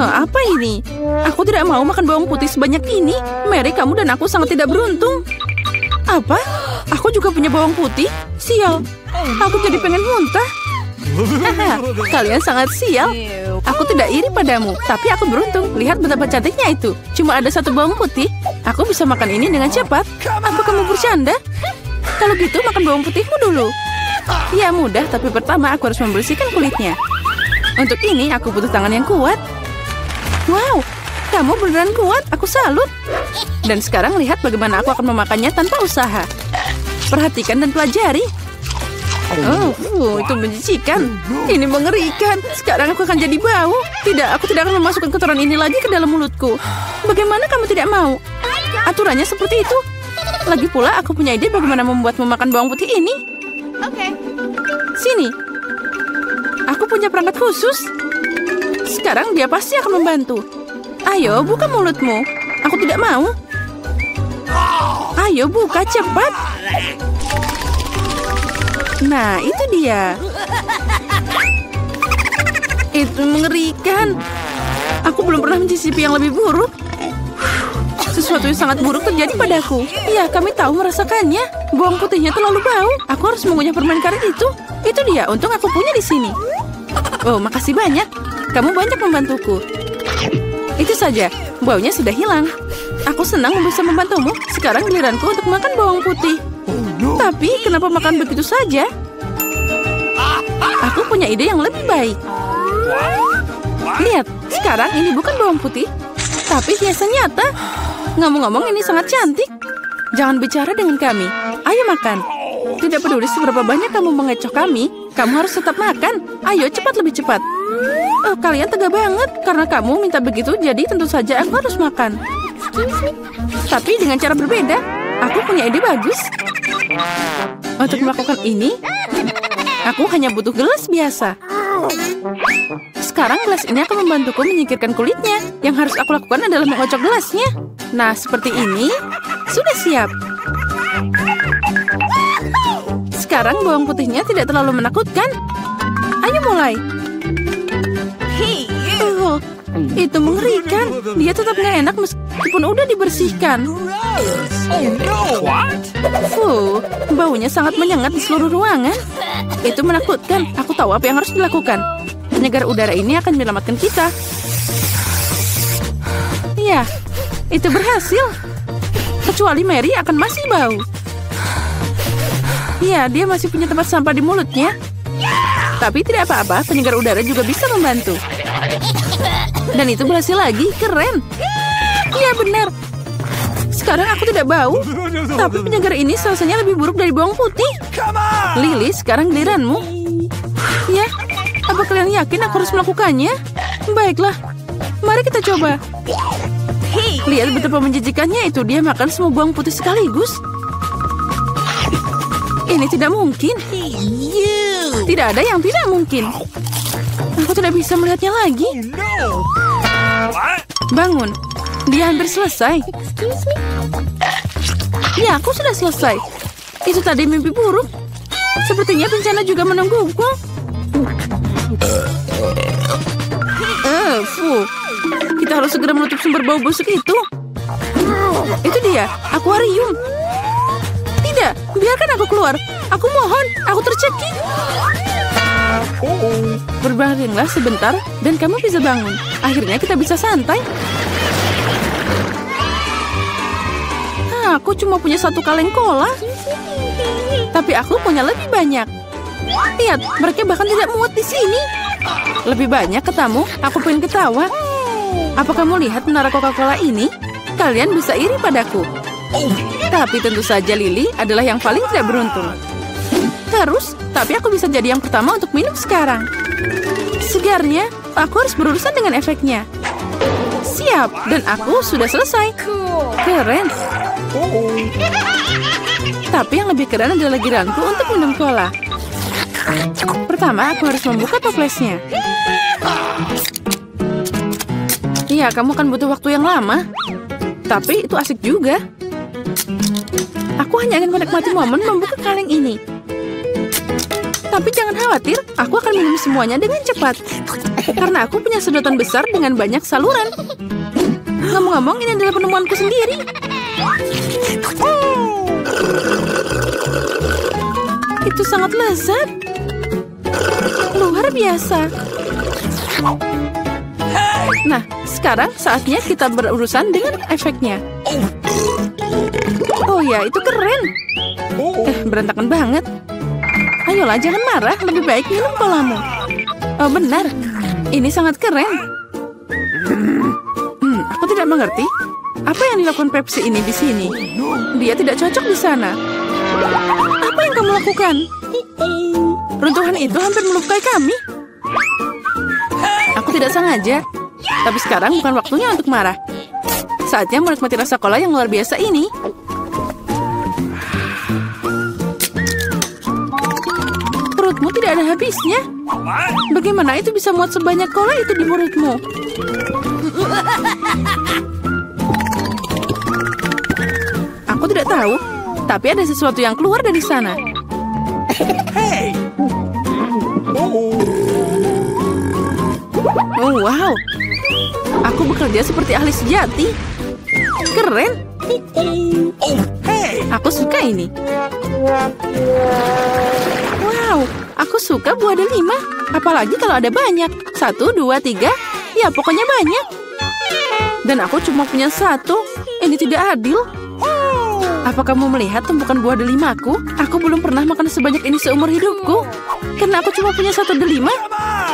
Apa ini? Aku tidak mau makan bawang putih sebanyak ini. Mary, kamu dan aku sangat tidak beruntung. Apa? Aku juga punya bawang putih? Sial. Aku jadi pengen muntah. Kalian sangat sial. Aku tidak iri padamu, tapi aku beruntung. Lihat betapa cantiknya itu. Cuma ada satu bawang putih. Aku bisa makan ini dengan cepat. Apa kamu bercanda? Kalau gitu, makan bawang putihmu dulu. Ya, mudah, tapi pertama aku harus membersihkan kulitnya. Untuk ini, aku butuh tangan yang kuat. Wow, kamu beneran kuat. Aku salut. Dan sekarang lihat bagaimana aku akan memakannya tanpa usaha. Perhatikan dan pelajari. Itu menjijikan. Ini mengerikan. Sekarang aku akan jadi bau. Tidak, aku tidak akan memasukkan kotoran ini lagi ke dalam mulutku. Bagaimana kamu tidak mau? Aturannya seperti itu. Lagi pula, aku punya ide bagaimana membuat memakan bawang putih ini. Sini. Aku punya perangkat khusus. Sekarang dia pasti akan membantu. Ayo, buka mulutmu. Aku tidak mau. Ayo, buka cepat. Nah, itu dia. Itu mengerikan. Aku belum pernah mencicipi yang lebih buruk. Sesuatu yang sangat buruk terjadi padaku. Ya, kami tahu merasakannya. Bawang putihnya terlalu bau. Aku harus mengunyah permen karet itu. Itu dia, untung aku punya di sini. Oh, makasih banyak. Kamu banyak membantuku. Itu saja, baunya sudah hilang. Aku senang bisa membantumu. Sekarang giliranku untuk makan bawang putih. Tapi, kenapa makan begitu saja? Aku punya ide yang lebih baik. Lihat, sekarang ini bukan bawang putih, tapi hiasan nyata. Ngomong-ngomong, ini sangat cantik. Jangan bicara dengan kami. Ayo makan. Tidak peduli seberapa banyak kamu mengecoh kami, kamu harus tetap makan. Ayo, cepat, lebih cepat. Oh, kalian tegak banget. Karena kamu minta begitu, jadi tentu saja aku harus makan. Tapi dengan cara berbeda. Aku punya ide bagus. Untuk melakukan ini, aku hanya butuh gelas biasa. Sekarang gelas ini akan membantuku menyingkirkan kulitnya. Yang harus aku lakukan adalah mengocok gelasnya. Nah, seperti ini. Sudah siap. Sekarang bawang putihnya tidak terlalu menakutkan. Ayo mulai. Itu mengerikan. Dia tetap nggak enak meskipun udah dibersihkan. Baunya sangat menyengat di seluruh ruangan. Itu menakutkan. Aku tahu apa yang harus dilakukan. Penyegar udara ini akan menyelamatkan kita. Ya, itu berhasil. Kecuali Mary akan masih bau. Ya, dia masih punya tempat sampah di mulutnya. Tapi tidak apa-apa, penyegar udara juga bisa membantu. Dan itu berhasil lagi, keren. Ya, benar. Sekarang aku tidak bau. Tapi penyegar ini rasanya lebih buruk dari bawang putih. Lily, sekarang giliranmu. Ya, apa kalian yakin aku harus melakukannya? Baiklah, mari kita coba. Lihat betapa menjijikannya itu. Dia makan semua bawang putih sekaligus. Ini tidak mungkin. Tidak ada yang tidak mungkin. Aku tidak bisa melihatnya lagi. Bangun. Dia hampir selesai. Ya, aku sudah selesai. Itu tadi mimpi buruk. Sepertinya bencana juga menungguku. Kita harus segera menutup sumber bau busuk itu. Itu dia, akuarium. Tidak, biarkan aku keluar. Aku mohon, aku tercekik. Berbaringlah sebentar dan kamu bisa bangun. Akhirnya kita bisa santai. Aku cuma punya satu kaleng cola. Tapi aku punya lebih banyak. Lihat, mereka bahkan tidak muat di sini. Lebih banyak ketamu, aku pengen ketawa. Apa kamu lihat menara Coca-Cola ini? Kalian bisa iri padaku. Tapi tentu saja Lily adalah yang paling tidak beruntung. Terus, tapi aku bisa jadi yang pertama untuk minum sekarang. Segarnya, aku harus berurusan dengan efeknya. Siap, dan aku sudah selesai. Keren. Tapi yang lebih keren adalah giliranku untuk minum cola. Pertama, aku harus membuka toplesnya. Iya, kamu kan butuh waktu yang lama. Tapi itu asik juga. Aku hanya ingin menikmati momen membuka kaleng ini. Tapi jangan khawatir, aku akan minum semuanya dengan cepat. Karena aku punya sedotan besar dengan banyak saluran. Ngomong-ngomong, ini adalah penemuanku sendiri. Itu sangat lezat. Luar biasa. Nah, sekarang saatnya kita berurusan dengan efeknya. Oh ya, itu keren. Berantakan banget. Ayolah, jangan marah. Lebih baik minum kolamu. Oh, benar. Ini sangat keren. Aku tidak mengerti. Apa yang dilakukan Pepsi ini di sini? Dia tidak cocok di sana. Apa yang kamu lakukan? Runtuhan itu hampir melukai kami. Aku tidak sengaja. Tapi sekarang bukan waktunya untuk marah. Saatnya menikmati rasa cola yang luar biasa ini. Perutmu tidak ada habisnya. Bagaimana itu bisa muat sebanyak cola itu di mulutmu? Aku tidak tahu, tapi ada sesuatu yang keluar dari sana. Oh, wow. Aku bekerja seperti ahli sejati. Keren. Aku suka ini. Wow, aku suka buah delima. Apalagi kalau ada banyak. 1, 2, 3. Ya, pokoknya banyak. Dan aku cuma punya 1. Ini tidak adil. Apa kamu melihat tumpukan buah delimaku? Aku belum pernah makan sebanyak ini seumur hidupku. Karena aku cuma punya 1 delima,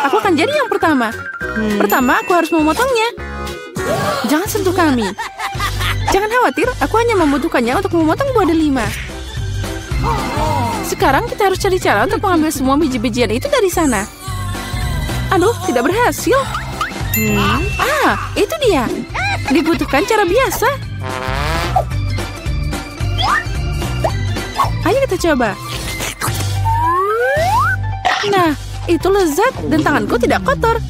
aku akan jadi yang pertama. Pertama, aku harus memotongnya. Jangan sentuh kami. Jangan khawatir, aku hanya membutuhkannya untuk memotong buah delima. Sekarang kita harus cari cara untuk mengambil semua biji-bijian itu dari sana. Aduh, tidak berhasil. Itu dia. Dibutuhkan cara biasa. Ayo kita coba. Nah, itu lezat dan tanganku tidak kotor.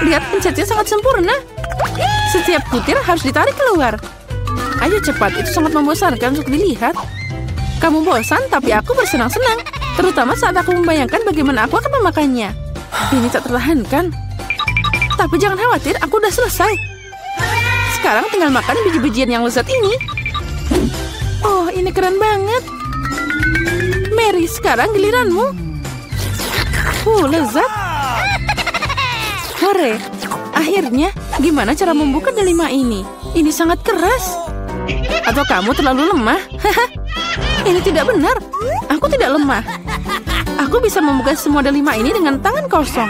Lihat, pencetnya sangat sempurna. Setiap butir harus ditarik keluar. Ayo cepat, itu sangat membosankan untuk dilihat. Kamu bosan, tapi aku bersenang-senang. Terutama saat aku membayangkan bagaimana aku akan memakannya. Ini tak tertahankan. Tapi jangan khawatir, aku udah selesai. Sekarang tinggal makan biji-bijian yang lezat ini. Oh, ini keren banget. Mary, sekarang giliranmu. Lezat. Hore. Akhirnya, gimana cara membuka delima ini? Ini sangat keras. Atau kamu terlalu lemah? Ini tidak benar. Aku tidak lemah. Aku bisa membuka semua delima ini dengan tangan kosong.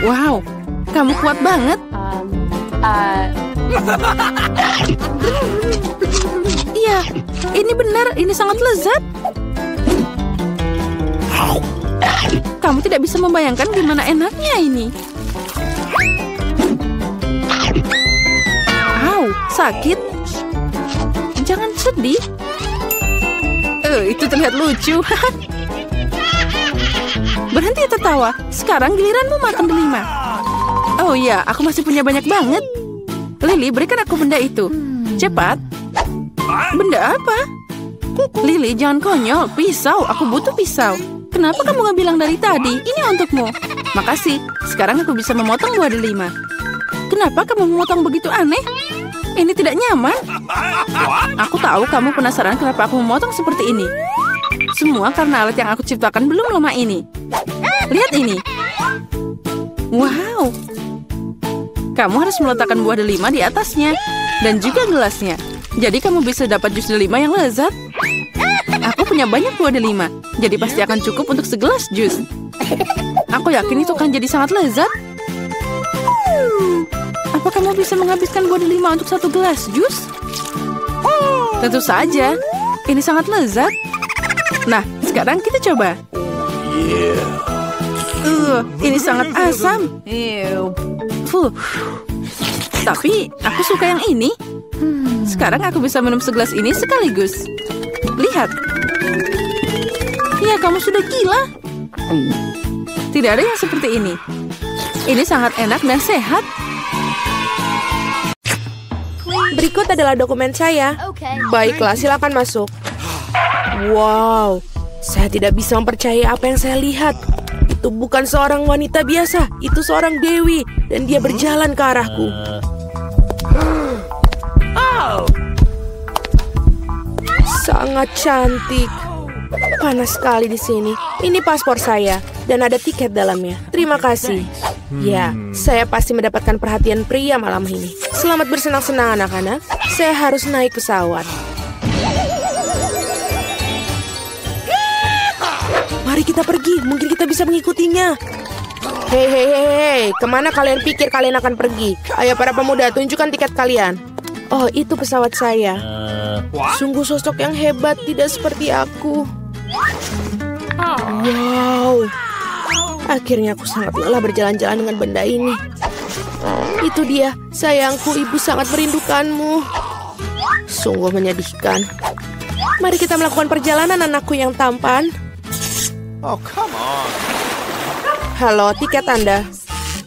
Wow, kamu kuat banget. Iya, ini benar. Ini sangat lezat. Kamu tidak bisa membayangkan gimana enaknya ini. Sakit. Jangan sedih. Itu terlihat lucu. Berhenti tertawa. Sekarang giliranmu makan delima. Oh iya, aku masih punya banyak banget. Lily, berikan aku benda itu. Cepat. Benda apa? Lily, jangan konyol. Pisau, aku butuh pisau. Kenapa kamu gak bilang dari tadi? Ini untukmu. Makasih. Sekarang aku bisa memotong buah delima. Kenapa kamu memotong begitu aneh? Ini tidak nyaman. Aku tahu kamu penasaran kenapa aku memotong seperti ini. Semua karena alat yang aku ciptakan belum lama ini. Lihat ini. Wow. Kamu harus meletakkan buah delima di atasnya. Dan juga gelasnya. Jadi kamu bisa dapat jus delima yang lezat. Aku punya banyak buah delima. Jadi pasti akan cukup untuk segelas jus. Aku yakin itu akan jadi sangat lezat. Apa kamu bisa menghabiskan buah delima untuk 1 gelas jus? Tentu saja. Ini sangat lezat. Nah, sekarang kita coba. Ini sangat asam. Tapi aku suka yang ini. Sekarang aku bisa minum segelas ini sekaligus. Lihat. Ya, kamu sudah gila. Tidak ada yang seperti ini. Ini sangat enak dan sehat. Berikut adalah dokumen saya. Baiklah, silakan masuk. Wow, saya tidak bisa mempercayai apa yang saya lihat. Itu bukan seorang wanita biasa, itu seorang dewi. Dan dia berjalan ke arahku. Sangat cantik. Panas sekali di sini. Ini paspor saya dan ada tiket dalamnya. Terima kasih. Ya, saya pasti mendapatkan perhatian pria malam ini. Selamat bersenang-senang anak-anak. Saya harus naik pesawat. Mari kita pergi. Mungkin kita bisa mengikutinya. Hei, kemana kalian pikir kalian akan pergi? Ayo para pemuda, tunjukkan tiket kalian. Oh, itu pesawat saya. Sungguh sosok yang hebat, tidak seperti aku. Wow. Akhirnya aku sangat lelah berjalan-jalan dengan benda ini. Itu dia, sayangku, ibu sangat merindukanmu. Sungguh menyedihkan. Mari kita melakukan perjalanan, anakku yang tampan. Oh, come on. Halo, tiket Anda.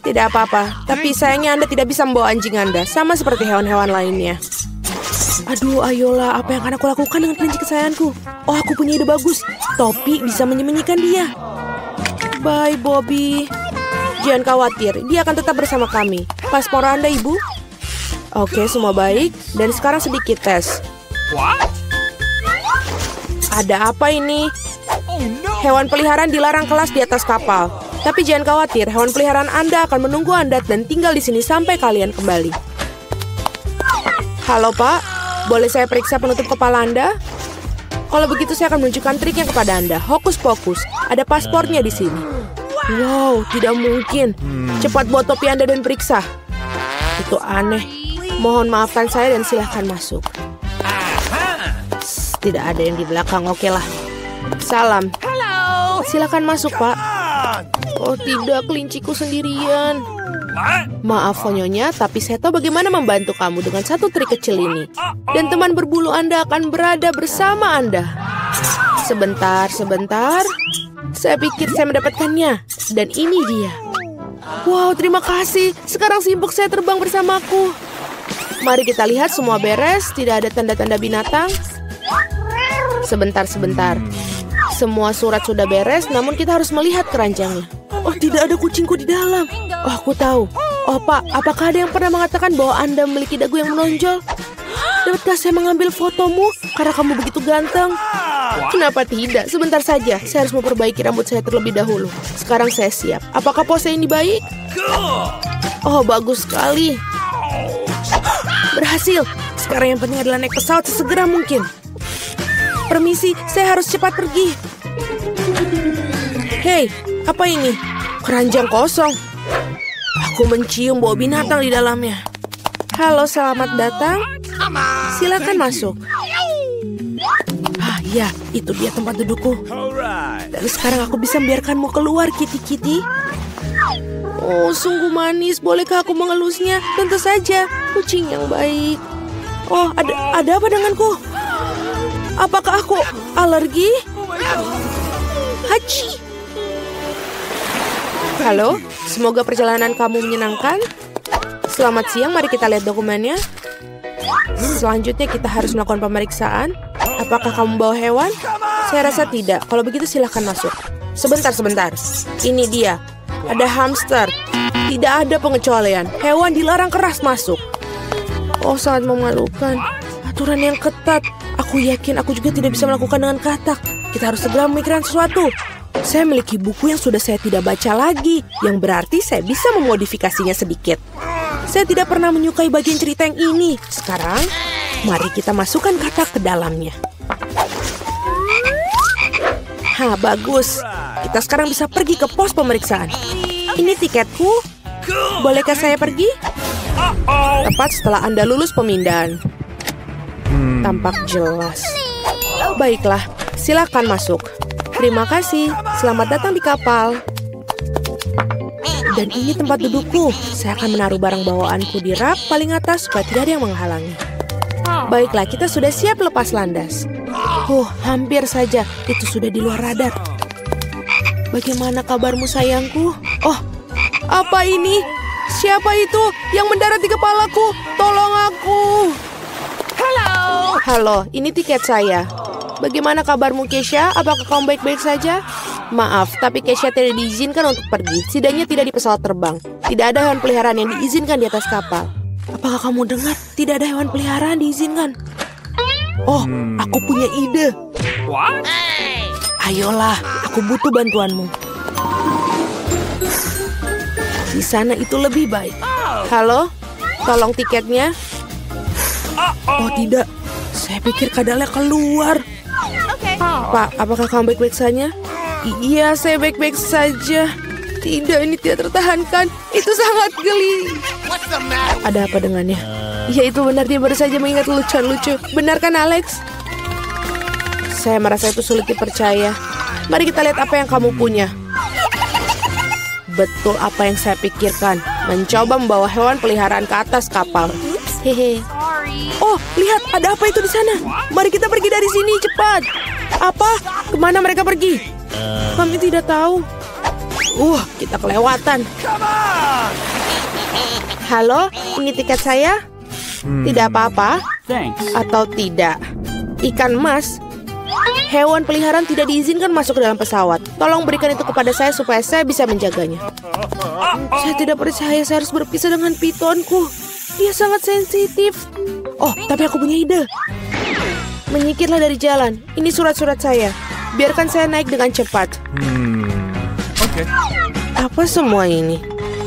Tidak apa-apa, tapi sayangnya Anda tidak bisa membawa anjing Anda, sama seperti hewan-hewan lainnya. Aduh, ayolah, apa yang akan aku lakukan dengan kelinci kesayanganku? Oh, aku punya ide bagus. Topi bisa menyembunyikan dia. Bye, Bobby. Jangan khawatir, dia akan tetap bersama kami. Paspor Anda, Ibu? Oke, semua baik. Dan sekarang sedikit tes. Ada apa ini? Hewan peliharaan dilarang kelas di atas kapal. Tapi jangan khawatir, hewan peliharaan Anda akan menunggu Anda dan tinggal di sini sampai kalian kembali. Halo, Pak. Boleh saya periksa penutup kepala Anda? Kalau begitu saya akan menunjukkan triknya kepada Anda. Hokus pokus. Ada paspornya di sini. Wow, tidak mungkin. Cepat buat topi Anda dan periksa. Itu aneh. Mohon maafkan saya dan silahkan masuk. Tidak ada yang di belakang, oke lah. Salam. Silahkan masuk, Pak. Oh tidak, kelinciku sendirian. Maaf, Nyonya, tapi saya tahu bagaimana membantu kamu dengan satu trik kecil ini. Dan teman berbulu Anda akan berada bersama Anda. Sebentar. Saya pikir saya mendapatkannya. Dan ini dia. Wow, terima kasih. Sekarang simpuk saya terbang bersamaku. Mari kita lihat semua beres. Tidak ada tanda-tanda binatang. Sebentar. Semua surat sudah beres, namun kita harus melihat keranjangnya. Oh, tidak ada kucingku di dalam. Oh, aku tahu. Oh, Pak, apakah ada yang pernah mengatakan bahwa Anda memiliki dagu yang menonjol? Dapatkah saya mengambil fotomu karena kamu begitu ganteng? Kenapa tidak? Sebentar saja. Saya harus memperbaiki rambut saya terlebih dahulu. Sekarang saya siap. Apakah pose ini baik? Oh, bagus sekali. Berhasil. Sekarang yang penting adalah naik pesawat sesegera mungkin. Permisi, saya harus cepat pergi. Hei, apa ini? Keranjang kosong. Aku mencium bau binatang di dalamnya. Halo, selamat datang. Silakan masuk. Ah, ya, itu dia tempat dudukku. Dan sekarang aku bisa membiarkanmu keluar, Kitty. Oh, sungguh manis. Bolehkah aku mengelusnya? Tentu saja, kucing yang baik. Oh, ada apa denganku? Apakah aku alergi? Haji. Halo, semoga perjalanan kamu menyenangkan. Selamat siang, mari kita lihat dokumennya. Selanjutnya kita harus melakukan pemeriksaan. Apakah kamu bawa hewan? Saya rasa tidak. Kalau begitu silahkan masuk. Sebentar. Ini dia. Ada hamster. Tidak ada pengecualian. Hewan dilarang keras masuk. Oh, sangat memalukan. Aturan yang ketat. Aku yakin aku juga tidak bisa melakukan dengan katak. Kita harus segera memikirkan sesuatu. Saya memiliki buku yang sudah saya tidak baca lagi, yang berarti saya bisa memodifikasinya sedikit. Saya tidak pernah menyukai bagian cerita yang ini. Sekarang, mari kita masukkan katak ke dalamnya. Bagus. Kita sekarang bisa pergi ke pos pemeriksaan. Ini tiketku. Bolehkah saya pergi? Tepat setelah Anda lulus pemindahan. Tampak jelas. Baiklah, silakan masuk. Terima kasih. Selamat datang di kapal. Dan ini tempat dudukku. Saya akan menaruh barang bawaanku di rak paling atas supaya tidak ada yang menghalangi. Baiklah, kita sudah siap lepas landas. Hampir saja. Itu sudah di luar radar. Bagaimana kabarmu, sayangku? Oh, apa ini? Siapa itu yang mendarat di kepalaku? Tolong aku. Halo, ini tiket saya. Bagaimana kabarmu, Keisha? Apakah kamu baik-baik saja? Maaf, tapi Keisha tidak diizinkan untuk pergi. Setidaknya tidak di pesawat terbang. Tidak ada hewan peliharaan yang diizinkan di atas kapal. Apakah kamu dengar? Tidak ada hewan peliharaan diizinkan. Oh, aku punya ide. What? Ayolah, aku butuh bantuanmu. Di sana itu lebih baik. Halo? Tolong tiketnya. Oh tidak, saya pikir kadalnya keluar. Pak, apakah kamu baik-baik saja? Iya, saya baik-baik saja. Tidak, ini tidak tertahankan. Itu sangat geli. Ada apa dengannya? Ya itu benar, dia baru saja mengingat lucu-lucu. Benar kan Alex? Saya merasa itu sulit dipercaya. Mari kita lihat apa yang kamu punya. Betul apa yang saya pikirkan. Mencoba membawa hewan peliharaan ke atas kapal. Hehe. Oh, lihat, ada apa itu di sana? Mari kita pergi dari sini, cepat. Apa? Kemana mereka pergi? Kami tidak tahu. Kita kelewatan. Halo, ini tiket saya? Tidak apa-apa? Thanks. Atau tidak? Ikan emas? Hewan peliharaan tidak diizinkan masuk ke dalam pesawat. Tolong berikan itu kepada saya supaya saya bisa menjaganya. Saya tidak percaya saya harus berpisah dengan pitonku. Dia sangat sensitif. Oh, tapi aku punya ide. Menyingkirlah dari jalan. Ini surat-surat saya. Biarkan saya naik dengan cepat. Oke. Apa semua ini?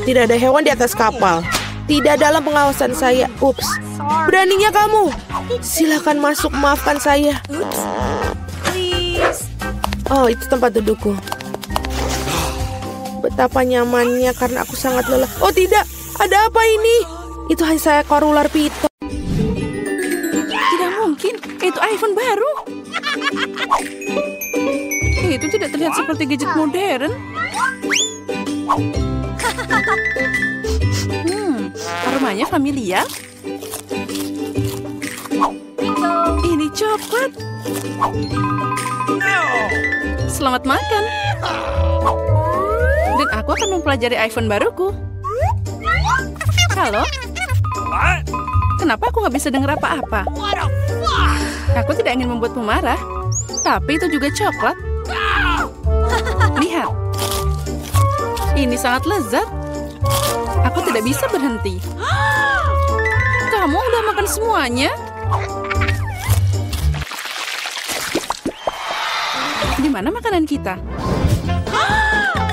Tidak ada hewan di atas kapal. Tidak dalam pengawasan saya. Ups. Beraninya kamu. Silakan masuk, maafkan saya. Oh, itu tempat dudukku. Betapa nyamannya karena aku sangat lelah. Oh tidak, ada apa ini? Itu hanya seekor ular piton. Tidak mungkin, itu iPhone baru. Itu tidak terlihat seperti gadget modern. Aromanya familiar. Ini coklat. Selamat makan. Dan aku akan mempelajari iPhone baruku. Halo? Kenapa aku nggak bisa dengar apa-apa? Aku tidak ingin membuatmu marah. Tapi itu juga coklat. Lihat. Ini sangat lezat. Aku tidak bisa berhenti. Kamu udah makan semuanya? Di mana makanan kita?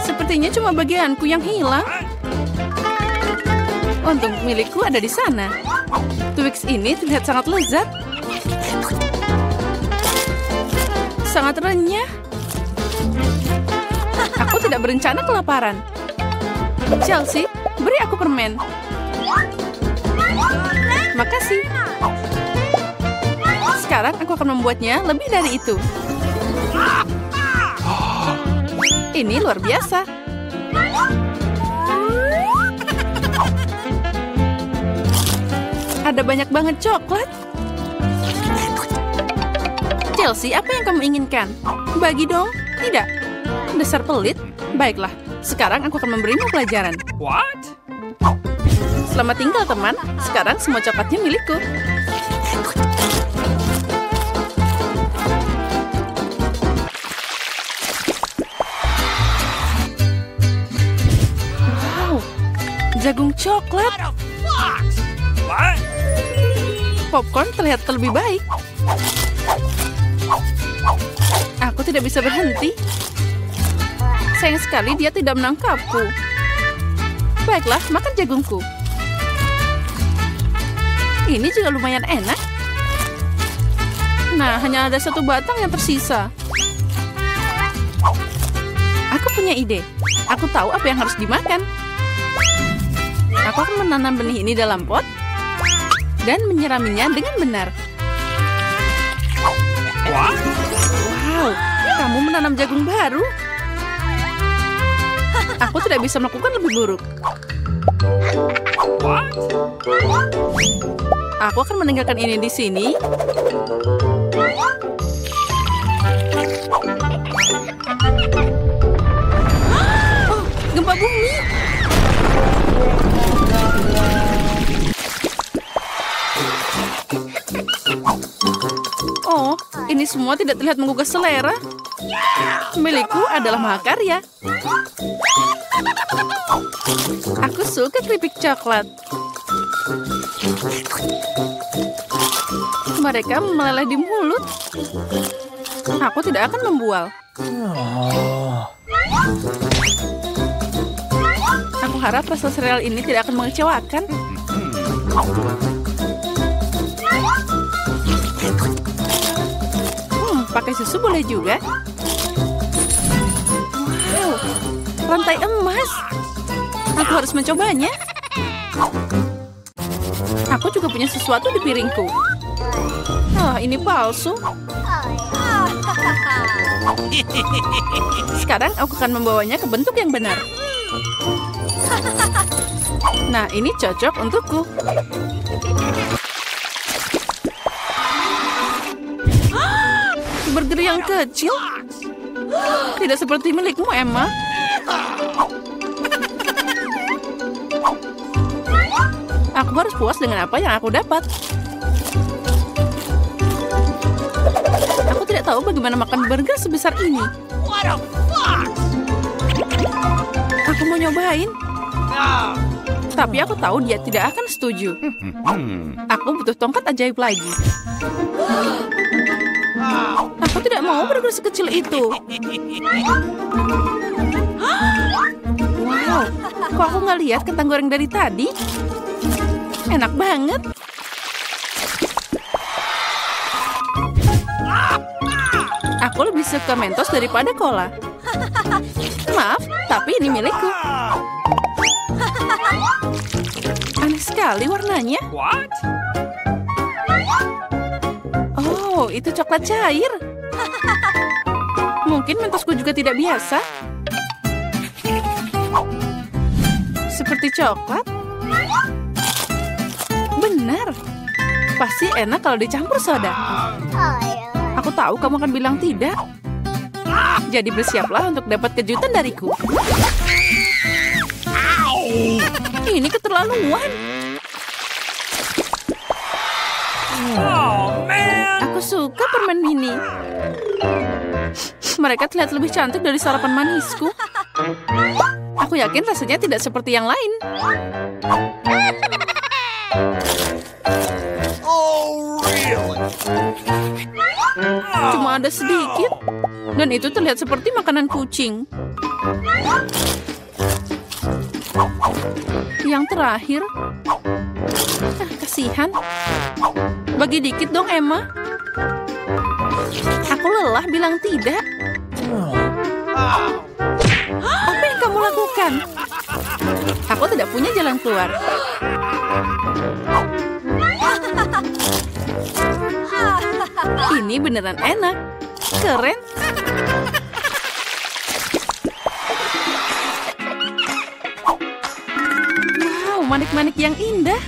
Sepertinya cuma bagianku yang hilang. Untung milikku ada di sana. Twix ini terlihat sangat lezat. Sangat renyah. Aku tidak berencana kelaparan. Chelsea, beri aku permen. Makasih. Sekarang aku akan membuatnya lebih dari itu. Ini luar biasa. Ada banyak banget coklat. Chelsea, apa yang kamu inginkan? Bagi dong. Tidak. Dasar pelit. Baiklah. Sekarang aku akan memberimu pelajaran. What? Selamat tinggal, teman. Sekarang semua coklatnya milikku. Wow. Jagung coklat. What? Popcorn terlihat lebih baik. Aku tidak bisa berhenti. Sayang sekali dia tidak menangkapku. Baiklah, makan jagungku. Ini juga lumayan enak. Nah, hanya ada satu batang yang tersisa. Aku punya ide. Aku tahu apa yang harus dimakan. Aku akan menanam benih ini dalam pot dan menyiraminya dengan benar. Wow, kamu menanam jagung baru. Aku tidak bisa melakukan lebih buruk. Aku akan meninggalkan ini di sini. Oh, gempa bumi. Oh, ini semua tidak terlihat menggugah selera. Milikku adalah mahakarya. Aku suka keripik coklat. Mereka meleleh di mulut. Aku tidak akan membual. Aku harap rasa sereal ini tidak akan mengecewakan. Pakai susu boleh juga. Wow, rantai emas. Aku harus mencobanya. Aku juga punya sesuatu di piringku. Ini palsu. Sekarang aku akan membawanya ke bentuk yang benar. Nah, ini cocok untukku. Burger yang kecil? Tidak seperti milikmu, Emma. Aku harus puas dengan apa yang aku dapat. Aku tidak tahu bagaimana makan burger sebesar ini. Aku mau nyobain. Tapi aku tahu dia tidak akan setuju. Aku butuh tongkat ajaib lagi. Aku tidak mau burger sekecil itu. Wow, kok aku nggak lihat kentang goreng dari tadi? Enak banget. Aku lebih suka Mentos daripada cola. Maaf, tapi ini milikku. Aneh sekali warnanya. What? Oh, itu coklat cair. Mungkin Mentosku juga tidak biasa. Seperti coklat. Benar. Pasti enak kalau dicampur soda. Aku tahu kamu akan bilang tidak. Jadi bersiaplah untuk dapat kejutan dariku. Ini keterlaluan. Oh, man. Aku suka permen mini. Mereka terlihat lebih cantik dari sarapan manisku. Aku yakin rasanya tidak seperti yang lain. Oh, really? Cuma ada sedikit. Dan itu terlihat seperti makanan kucing. Yang terakhir. Kasihan. Bagi dikit dong, Emma. Aku lelah bilang tidak. Apa yang kamu lakukan? Aku tidak punya jalan keluar. Ini beneran enak. Keren. Wow, manik-manik yang indah.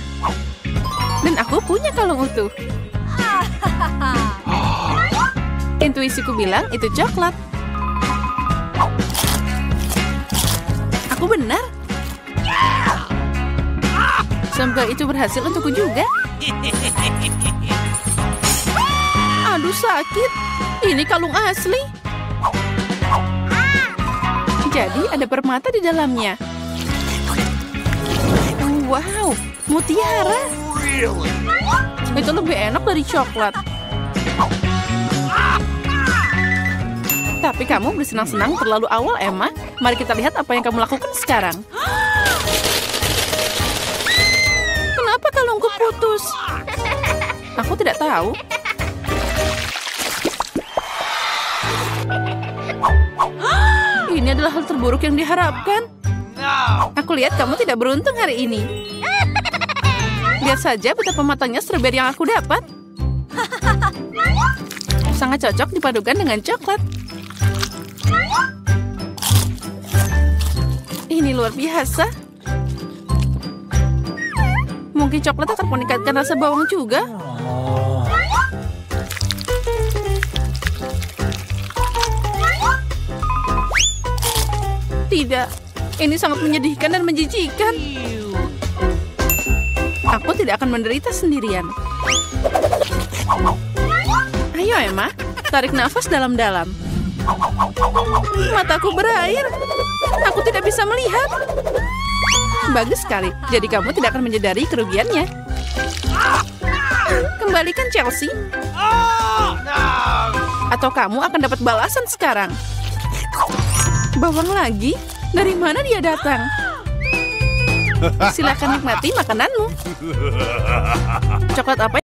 Dan aku punya kalung utuh. Intuisiku bilang itu coklat. Aku benar. Semoga itu berhasil untukku juga. Aduh, sakit. Ini kalung asli. Jadi ada permata di dalamnya. Wow, mutiara. Really? Itu lebih enak dari coklat. Tapi kamu bersenang-senang terlalu awal, Emma. Mari kita lihat apa yang kamu lakukan sekarang. Kenapa kalungku putus? Aku tidak tahu. Ini adalah hal terburuk yang diharapkan. Aku lihat kamu tidak beruntung hari ini. Lihat saja betapa matangnya stroberi yang aku dapat. Sangat cocok dipadukan dengan coklat. Ini luar biasa. Mungkin coklat akan meningkatkan rasa bawang juga. Tidak, ini sangat menyedihkan dan menjijikan. Aku tidak akan menderita sendirian. Ayo, Emma, tarik nafas dalam-dalam. Mataku berair. Aku tidak bisa melihat. Bagus sekali. Jadi kamu tidak akan menyadari kerugiannya. Kembalikan Chelsea. Atau kamu akan dapat balasan sekarang. Bawang lagi? Dari mana dia datang? Silakan nikmati makananmu. Coklat apa